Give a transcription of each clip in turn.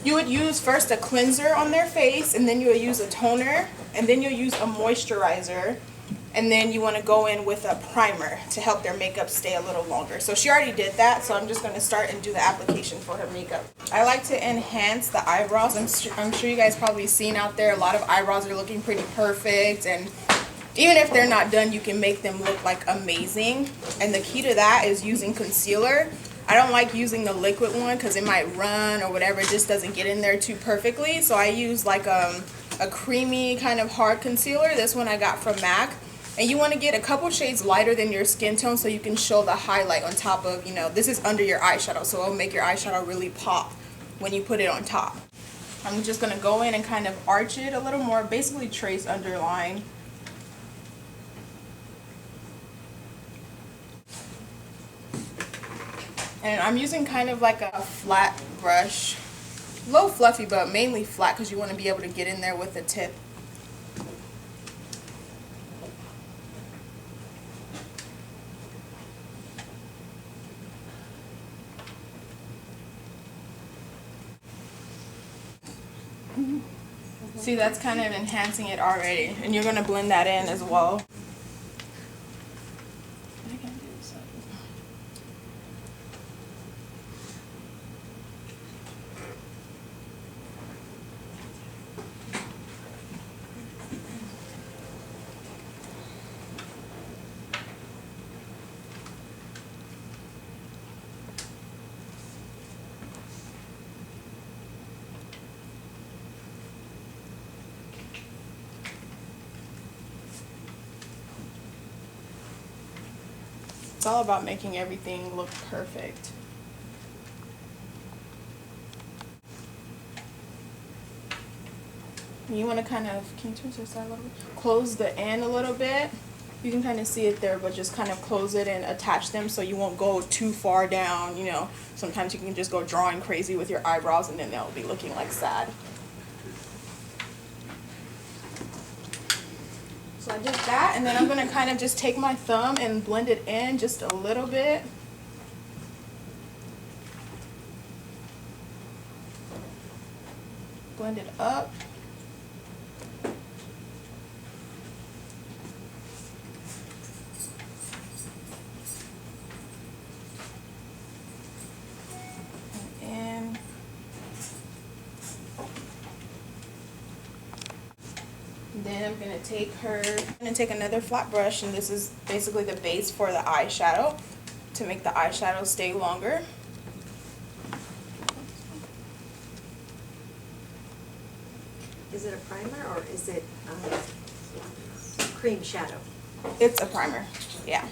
You would use first a cleanser on their face, and then you would use a toner, and then you'll use a moisturizer, and then you want to go in with a primer to help their makeup stay a little longer. So she already did that, so I'm just going to start and do the application for her makeup. I like to enhance the eyebrows. I'm sure you guys probably seen out there a lot of eyebrows are looking pretty perfect, and even if they're not done, you can make them look like amazing. And the key to that is using concealer. I don't like using the liquid one because it might run or whatever. It just doesn't get in there too perfectly. So I use like a creamy kind of hard concealer. This one I got from MAC. And you want to get a couple shades lighter than your skin tone so you can show the highlight on top of, you know, this is under your eyeshadow. So it'll make your eyeshadow really pop when you put it on top. I'm just going to go in and kind of arch it a little more. Basically trace underline. And I'm using kind of like a flat brush, a little fluffy, but mainly flat because you want to be able to get in there with the tip. See, that's kind of enhancing it already, and you're going to blend that in as well. It's all about making everything look perfect. You want to kind of, can you twist this side a little bit? Close the end a little bit. You can kind of see it there, but just kind of close it and attach them so you won't go too far down. You know, sometimes you can just go drawing crazy with your eyebrows and then they'll be looking like sad. So I did that, and then I'm going to kind of just take my thumb and blend it in just a little bit. Blend it up. And then I'm going to take another flat brush, and this is basically the base for the eyeshadow to make the eyeshadow stay longer. Is it a primer or is it cream shadow? It's a primer, yeah.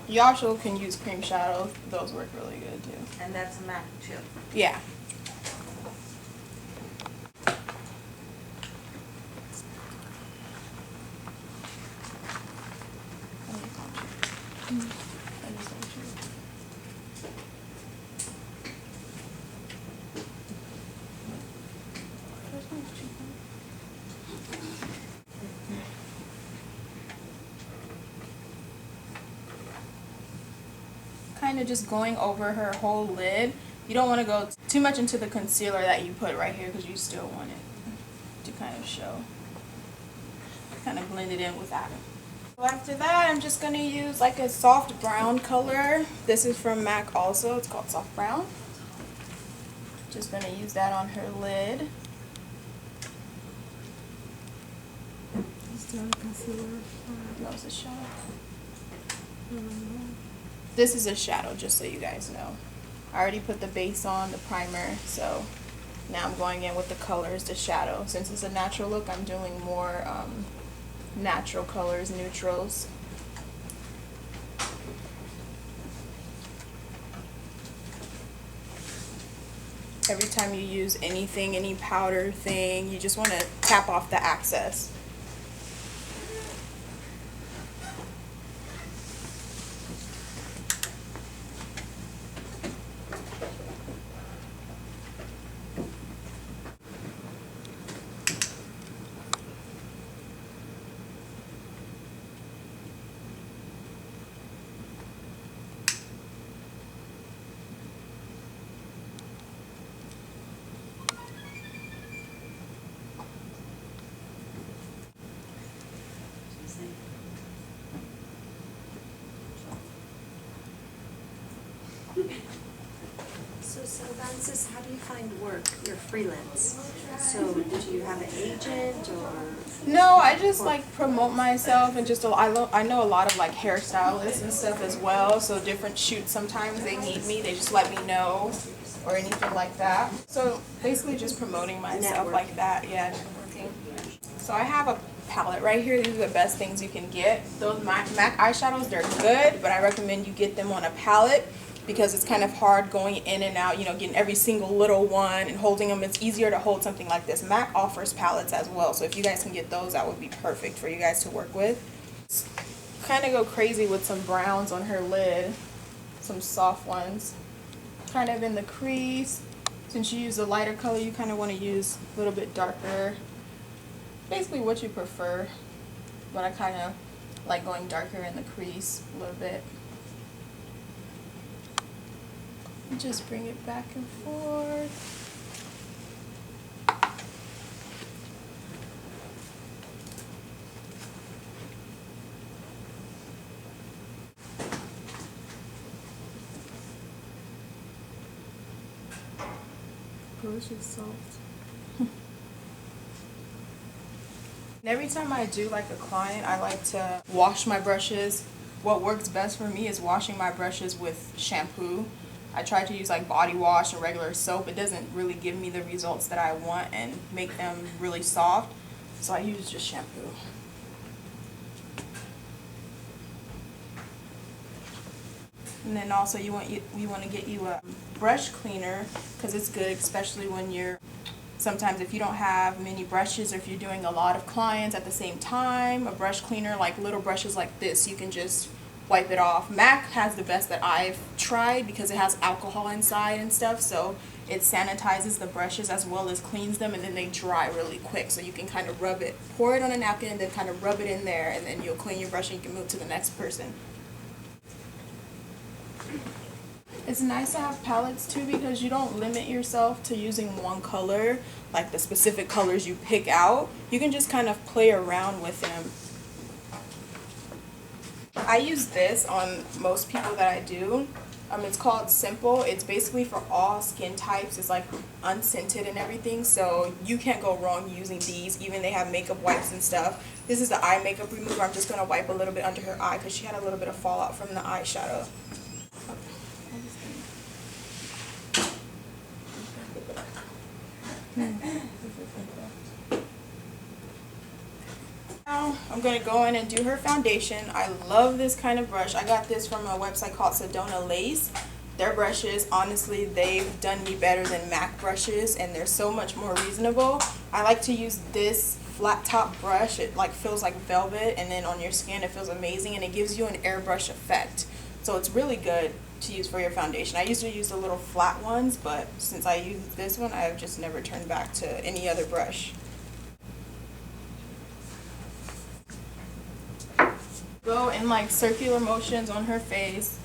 You also can use cream shadow. Those work really good too. And that's a MAC too? Yeah. Kind of just going over her whole lid. You don't want to go too much into the concealer that you put right here because you still want it to kind of show. Kind of blend it in with that. So after that, I'm just going to use like a soft brown color. This is from MAC also. It's called Soft Brown. Just going to use that on her lid. Is that a concealer? No, it's a shadow. This is a shadow, just so you guys know. I already put the base on, the primer, so now I'm going in with the colors, the shadow. Since it's a natural look, I'm doing more natural colors, neutrals. Every time you use anything, any powder thing, you just want to tap off the excess. So Vances, how do you find work? You're freelance. So do you have an agent or? No, I just like promote myself and just I know a lot of like hairstylists and stuff as well. So different shoots, sometimes they need me. They just let me know or anything like that. So basically just promoting myself like that. Yeah, networking. So I have a palette right here. These are the best things you can get. Those MAC eyeshadows, they're good, but I recommend you get them on a palette because it's kind of hard going in and out, you know, getting every single little one and holding them. It's easier to hold something like this. MAC offers palettes as well, so if you guys can get those, that would be perfect for you guys to work with. Kind of go crazy with some browns on her lid, some soft ones, kind of in the crease. Since you use a lighter color, you kind of want to use a little bit darker. Basically what you prefer, but I kind of like going darker in the crease a little bit. Just bring it back and forth. Brush is soft. And every time I do like a client, I like to wash my brushes. What works best for me is washing my brushes with shampoo. I try to use like body wash or regular soap. It doesn't really give me the results that I want and make them really soft. So I use just shampoo. And then also you want to get you a brush cleaner because it's good, especially when you're sometimes if you don't have many brushes or if you're doing a lot of clients at the same time. A brush cleaner, like little brushes like this, you can just wipe it off. MAC has the best that I've tried because it has alcohol inside and stuff, so it sanitizes the brushes as well as cleans them, and then they dry really quick, so you can kind of rub it, pour it on a napkin and then kind of rub it in there, and then you'll clean your brush and you can move to the next person. It's nice to have palettes too because you don't limit yourself to using one color, like the specific colors you pick out. You can just kind of play around with them. I use this on most people that I do. It's called Simple. It's basically for all skin types. It's like unscented and everything, so you can't go wrong using these. Even they have makeup wipes and stuff. This is the eye makeup remover. I'm just going to wipe a little bit under her eye because she had a little bit of fallout from the eyeshadow. Now I'm going to go in and do her foundation. I love this kind of brush. I got this from a website called Sedona Lace. Their brushes, honestly, they've done me better than MAC brushes, and they're so much more reasonable. I like to use this flat top brush. It like feels like velvet, and then on your skin it feels amazing, and it gives you an airbrush effect. So it's really good to use for your foundation. I used to use the little flat ones, but since I use this one, I've just never turned back to any other brush. Go in like circular motions on her face.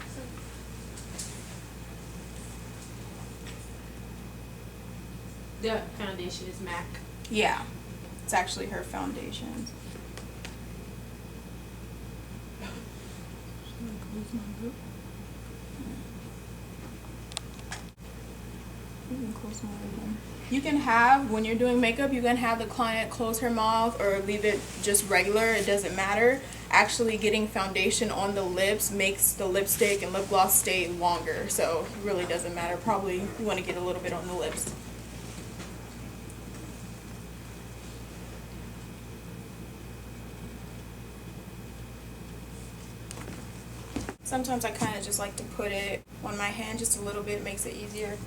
The foundation is MAC. Yeah, it's actually her foundation. You can have, when you're doing makeup, you can have the client close her mouth or leave it just regular. It doesn't matter. Actually getting foundation on the lips makes the lipstick and lip gloss stay longer, so it really doesn't matter. Probably you want to get a little bit on the lips. Sometimes I kind of just like to put it on my hand just a little bit, makes it easier.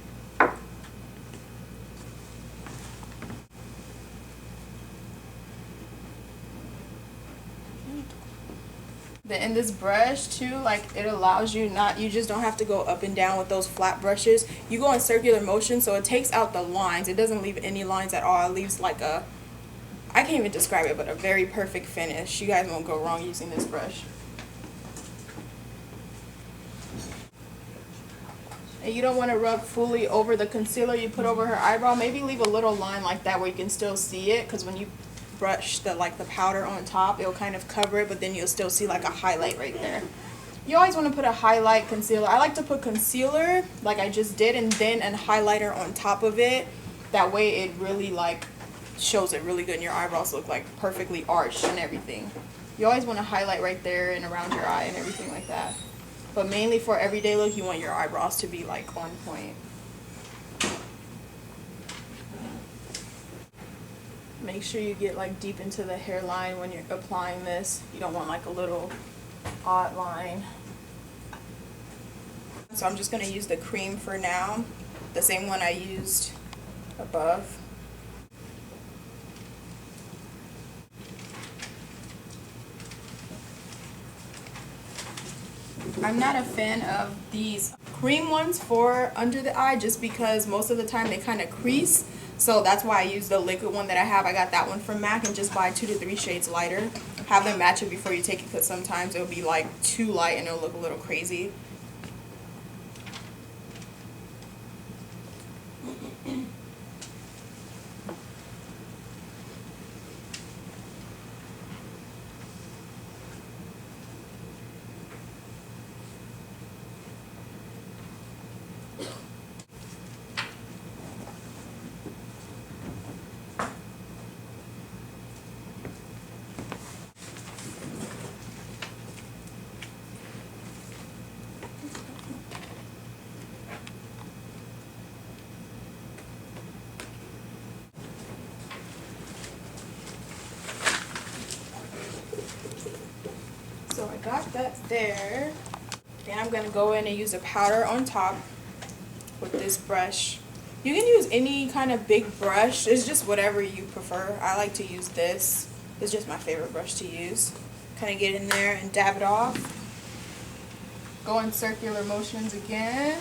And this brush too, like it allows you you just don't have to go up and down with those flat brushes. You go in circular motion, so it takes out the lines. It doesn't leave any lines at all. It leaves like I can't even describe it, but a very perfect finish. You guys won't go wrong using this brush. And you don't want to rub fully over the concealer you put over her eyebrow. Maybe leave a little line like that where you can still see it, because when you brush the powder on top, it'll kind of cover it, but then you'll still see like a highlight right there. You always want to put a highlight concealer. I like to put concealer like I just did and then a highlighter on top of it. That way it really like shows it really good and your eyebrows look like perfectly arched and everything. You always want to highlight right there and around your eye and everything like that. But mainly for everyday look, you want your eyebrows to be like on point. Make sure you get like deep into the hairline when you're applying this. You don't want like a little odd line. So I'm just going to use the cream for now, the same one I used above. I'm not a fan of these cream ones for under the eye just because most of the time they kind of crease. So that's why I use the liquid one that I have. I got that one from MAC and just buy 2 to 3 shades lighter. Have them match it before you take it because sometimes it'll be like too light and it'll look a little crazy. So I got that there. Then I'm going to go in and use a powder on top with this brush. You can use any kind of big brush. It's just whatever you prefer. I like to use this. It's just my favorite brush to use. Kind of get in there and dab it off. Go in circular motions again.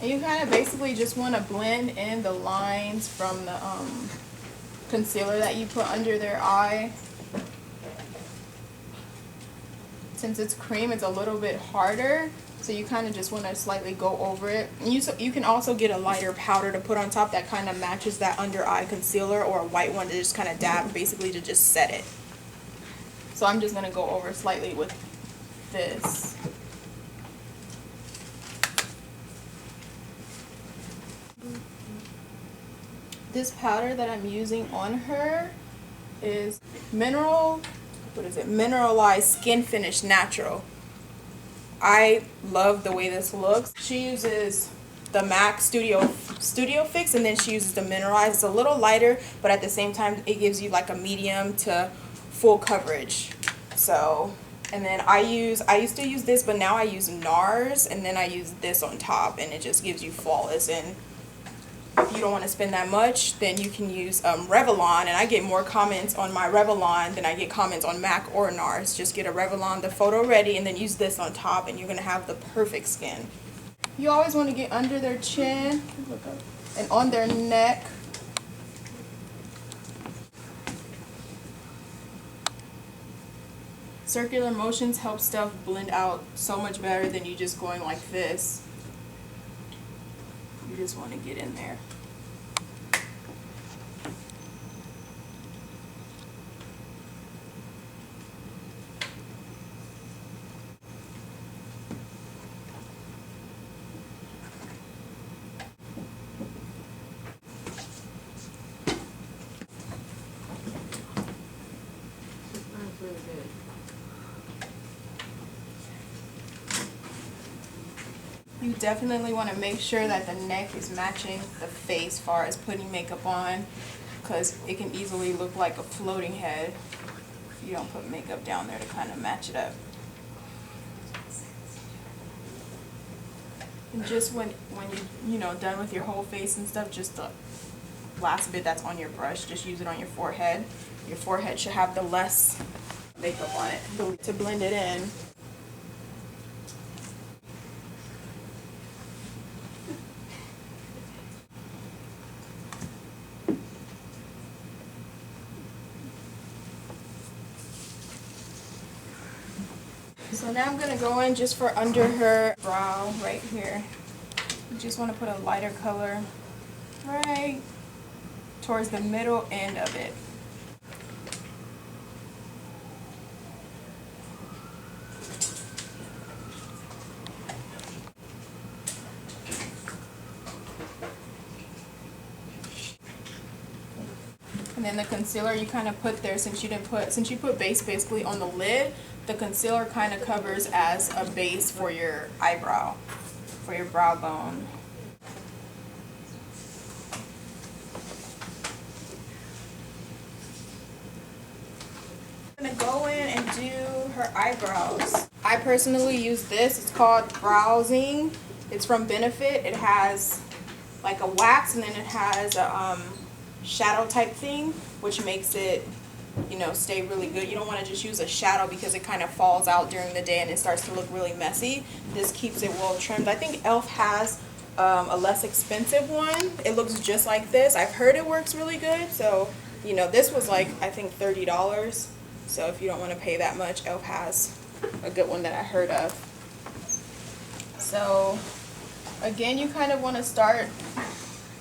And you kind of basically just want to blend in the lines from the concealer that you put under their eye. Since it's cream, it's a little bit harder, so you kind of just want to slightly go over it. And you can also get a lighter powder to put on top that kind of matches that under eye concealer, or a white one to just kind of dab, basically to just set it. So I'm just going to go over slightly with this. This powder that I'm using on her is Mineralized Skin Finish Natural. I love the way this looks. She uses the MAC Studio Fix, and then she uses the Mineralized. It's a little lighter, but at the same time it gives you like a medium to full coverage. So, and then I used to use this, but now I use NARS, and then I use this on top, and it just gives you flawless. And if you don't want to spend that much, then you can use Revlon, and I get more comments on my Revlon than I get comments on MAC or NARS. Just get a Revlon, the photo ready, and then use this on top, and you're going to have the perfect skin. You always want to get under their chin and on their neck. Circular motions help stuff blend out so much better than you just going like this. You just want to get in there. That's really good. You definitely want to make sure that the neck is matching the face as far as putting makeup on, because it can easily look like a floating head if you don't put makeup down there to kind of match it up. And just when you know done with your whole face and stuff, just the last bit that's on your brush, just use it on your forehead. Your forehead should have the less makeup on it to blend it in. So now I'm gonna go in just for under her brow right here. You just want to put a lighter color right towards the middle end of it. And then the concealer you kind of put there, since you put base basically on the lid, the concealer kind of covers as a base for your eyebrow, for your brow bone. I'm gonna go in and do her eyebrows. I personally use this. It's called Browsing. It's from Benefit. It has like a wax, and then it has a shadow type thing, which makes it, you know, stay really good. You don't want to just use a shadow because it kind of falls out during the day and it starts to look really messy. This keeps it well trimmed. I think e.l.f. has a less expensive one. It looks just like this. I've heard it works really good. So, you know, this was like, I think $30. So if you don't want to pay that much, e.l.f. has a good one that I heard of. So again, you kind of want to start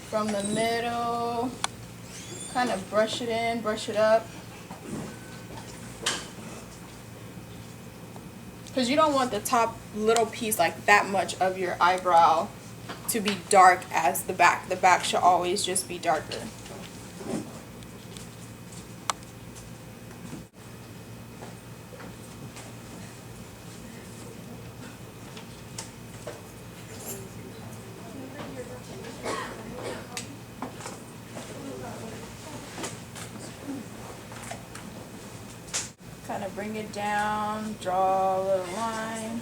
from the middle, kind of brush it in, brush it up. Because you don't want the top little piece, like that much of your eyebrow, to be dark as the back. The back should always just be darker. Kind of bring it down, draw a little line.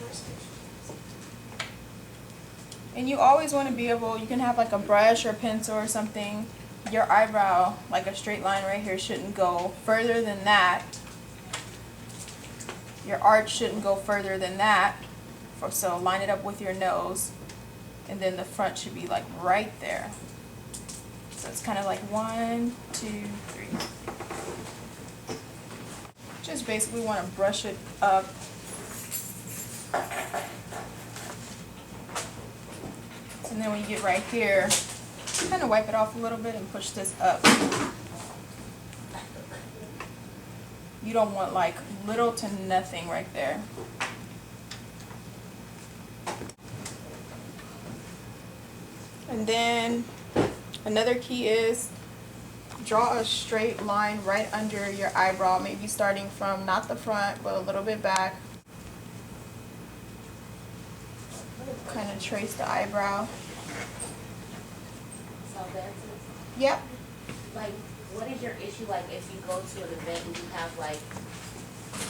And you always want to be able, you can have like a brush or pencil or something. Your eyebrow, like a straight line right here, shouldn't go further than that. Your arch shouldn't go further than that. So line it up with your nose. And then the front should be like right there. So it's kind of like 1, 2, 3. Just basically want to brush it up. And then when you get right here, kind of wipe it off a little bit and push this up. You don't want like little to nothing right there. And then another key is draw a straight line right under your eyebrow, maybe starting from not the front, but a little bit back. Kind of trace the eyebrow. So vances? Yep. Like, what is your issue, like, if you go to an event and you have, like,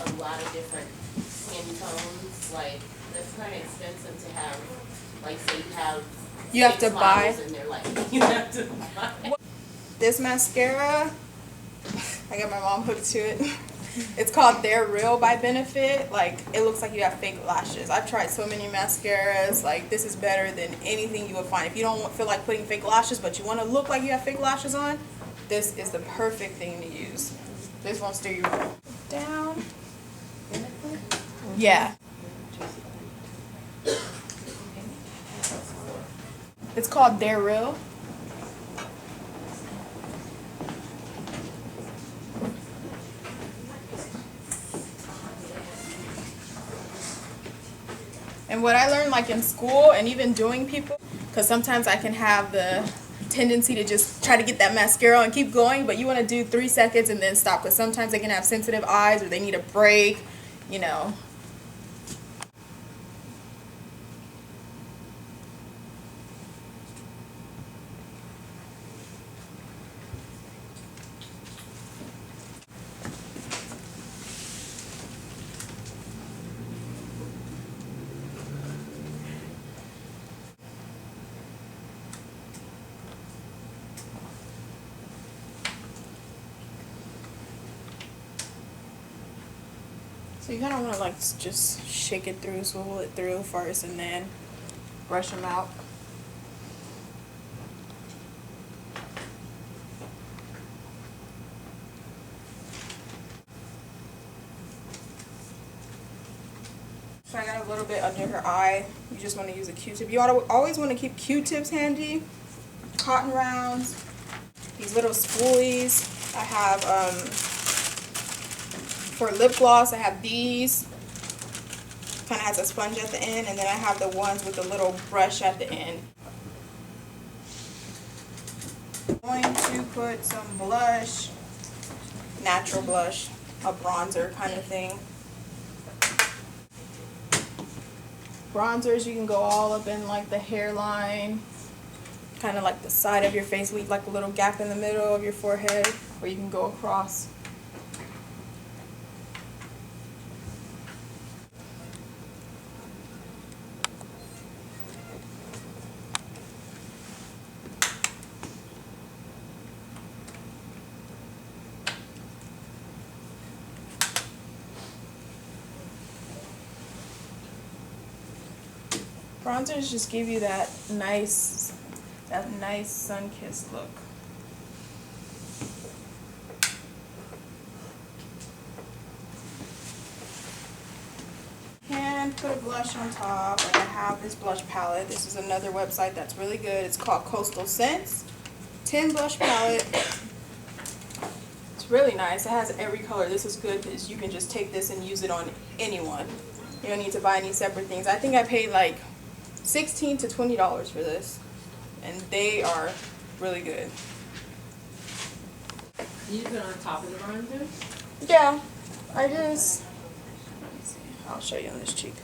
a lot of different skin tones? Like, that's kind of expensive to have, like, say you have to buy. And they're like, you have to buy. This mascara, I got my mom hooked to it. It's called They're Real by Benefit. Like, it looks like you have fake lashes. I've tried so many mascaras. Like, this is better than anything you will find. If you don't feel like putting fake lashes, but you want to look like you have fake lashes on, this is the perfect thing to use. This won't steer you down. Yeah. It's called They're Real. And what I learned, like in school and even doing people, because sometimes I can have the tendency to just try to get that mascara and keep going, but you want to do 3 seconds and then stop, because sometimes they can have sensitive eyes or they need a break, you know. So you kind of want to like just shake it through, swivel it through first, and then brush them out. I got a little bit under her eye. You just want to use a Q-tip. You always want to keep Q-tips handy. Cotton rounds. These little spoolies. I have, for lip gloss, I have these. Kind of has a sponge at the end. And then I have the ones with the little brush at the end. I'm going to put some blush. Natural blush. A bronzer kind of thing. Bronzers, you can go all up in like the hairline, kind of like the side of your face, leave like a little gap in the middle of your forehead, or you can go across. Bronzers just give you that nice sun-kissed look. And put a blush on top. Like I have this blush palette. This is another website that's really good. It's called Coastal Scents. 10 blush palette. It's really nice. It has every color. This is good because you can just take this and use it on anyone. You don't need to buy any separate things. I think I paid like $16 to $20 for this, and they are really good. You put it on top of the bronzer? Yeah, I just, let me see, I'll show you on this cheek.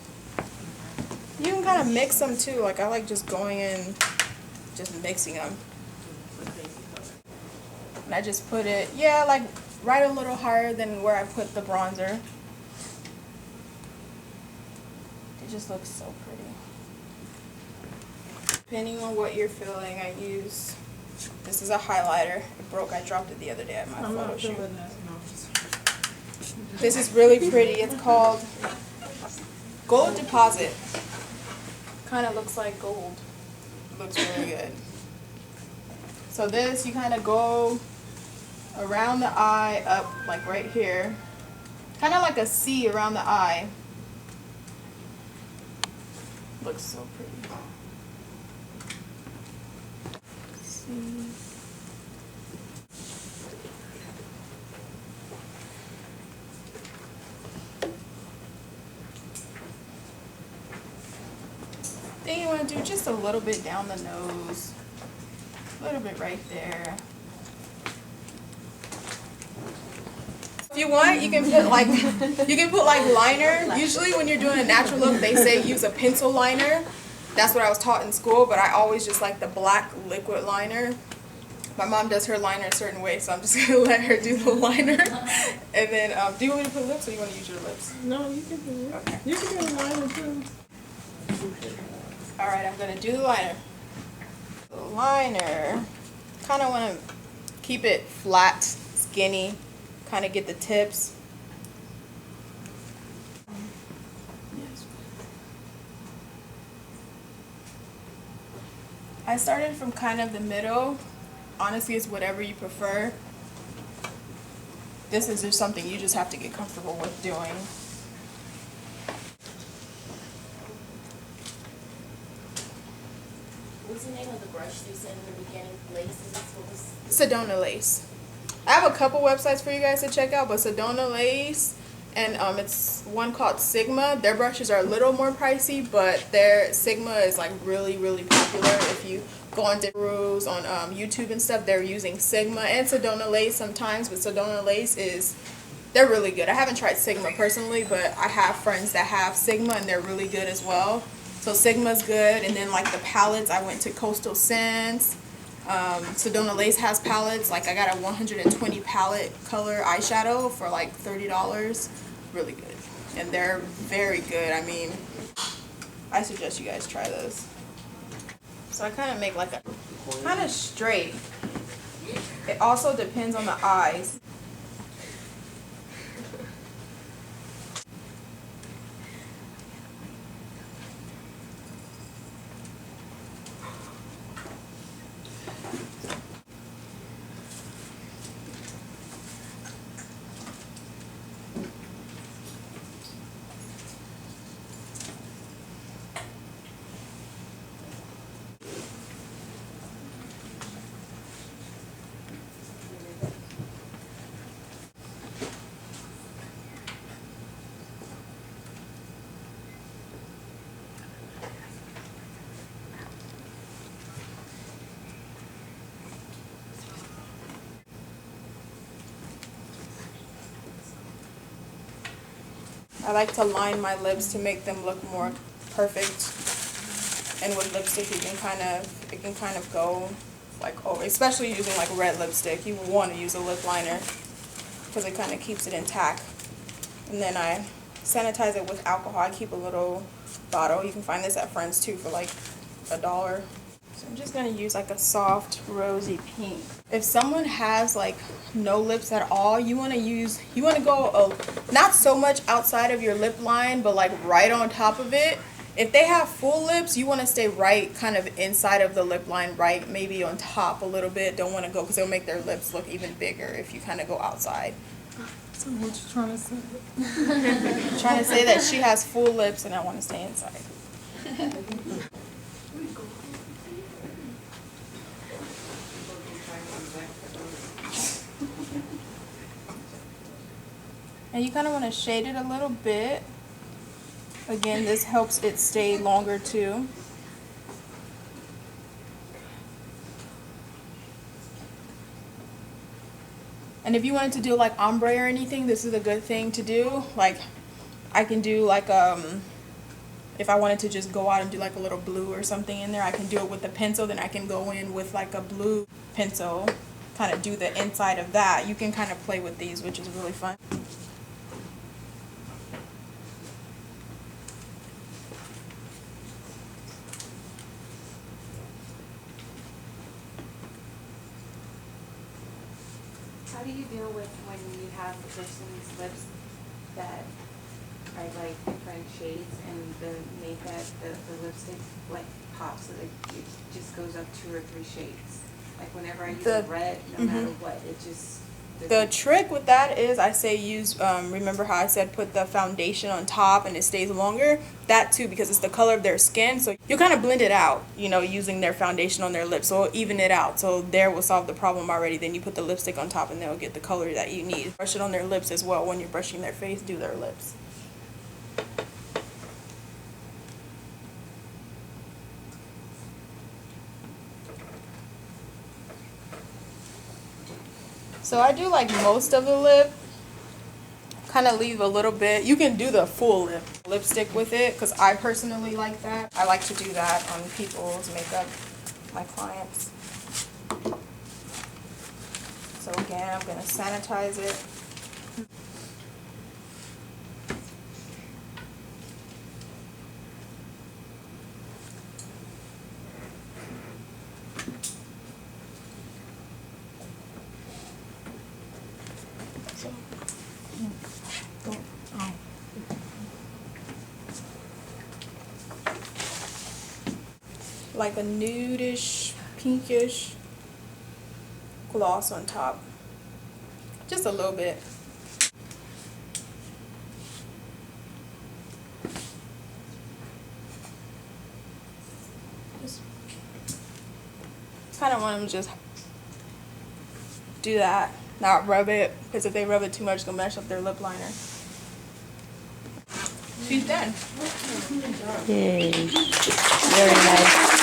You can kind of mix them too, like I like just going in, just mixing them. And I just put it, yeah, like right a little higher than where I put the bronzer. It just looks so pretty. Depending on what you're feeling, I use, this is a highlighter. It broke, I dropped it the other day at my photo shoot. This is really pretty. It's called Gold Deposit. Kind of looks like gold. It looks really good. So this, you kind of go around the eye, up like right here. Kind of like a C around the eye. Looks so pretty. Then you want to do just a little bit down the nose, a little bit right there. If you want, you can put like liner. Usually when you're doing a natural look, they say use a pencil liner. That's what I was taught in school, but I always just like the black liquid liner. My mom does her liner a certain way, so I'm just going to let her do the liner. And then, do you want me to put lips or do you want to use your lips? No, you can do it. Okay. You can do a liner too. Alright, I'm going to do the liner. The liner, kind of want to keep it flat, skinny, kind of get the tips. I started from kind of the middle. Honestly, it's whatever you prefer. This is just something you just have to get comfortable with doing. What's the name of the brush you said in the beginning? Lace? Is this what was? Sedona Lace. I have a couple websites for you guys to check out, but Sedona Lace and it's one called Sigma. Their brushes are a little more pricey, but their Sigma is like really, really popular. If you go on different gurus on YouTube and stuff, they're using Sigma and Sedona Lace sometimes, but Sedona Lace they're really good. I haven't tried Sigma personally, but I have friends that have Sigma and they're really good as well. So Sigma's good, and then like the palettes, I went to Coastal Scents. Sedona Lace has palettes. Like I got a 120 palette color eyeshadow for like $30. Really good, and they're very good. I mean, I suggest you guys try those. So I kind of make like a kind of straight. It also depends on the eyes. I like to line my lips to make them look more perfect. And with lipstick, it can kind of go like over, especially using like red lipstick. You want to use a lip liner because it kind of keeps it intact. And then I sanitize it with alcohol. I keep a little bottle. You can find this at Friends too for like $1. So I'm just gonna use like a soft rosy pink. If someone has like no lips at all, you wanna go not so much outside of your lip line, but like right on top of it. If they have full lips, you want to stay right kind of inside of the lip line, right maybe on top a little bit. Don't want to go because it'll make their lips look even bigger if you kind of go outside. So what you trying to say? I'm trying to say that she has full lips and I want to stay inside. And you kind of want to shade it a little bit. Again, this helps it stay longer too. And if you wanted to do like ombre or anything, this is a good thing to do. Like I can do like if I wanted to just go out and do like a little blue or something in there, I can do it with a pencil. Then I can go in with like a blue pencil, kind of do the inside of that. You can kind of play with these, which is really fun. How do you deal with when you have a person's lips that are like different shades and the makeup, the lipstick like pops, so like it just goes up 2 or 3 shades? Like whenever I use red, no matter what, it just... The trick with that is I say use, remember how I said put the foundation on top and it stays longer? That too, because it's the color of their skin. So you kind of blend it out, you know, using their foundation on their lips. So it'll even it out. So there will solve the problem already. Then you put the lipstick on top and they'll get the color that you need. Brush it on their lips as well. When you're brushing their face, do their lips. So I do like most of the lip, kind of leave a little bit. You can do the full lipstick with it because I personally like that. I like to do that on people's makeup, my clients. So again, I'm going to sanitize it. Like a nudish, pinkish gloss on top. Just a little bit. Just kind of want them to just do that, not rub it, because if they rub it too much, it's going to mess up their lip liner. She's done. Yay. Very nice.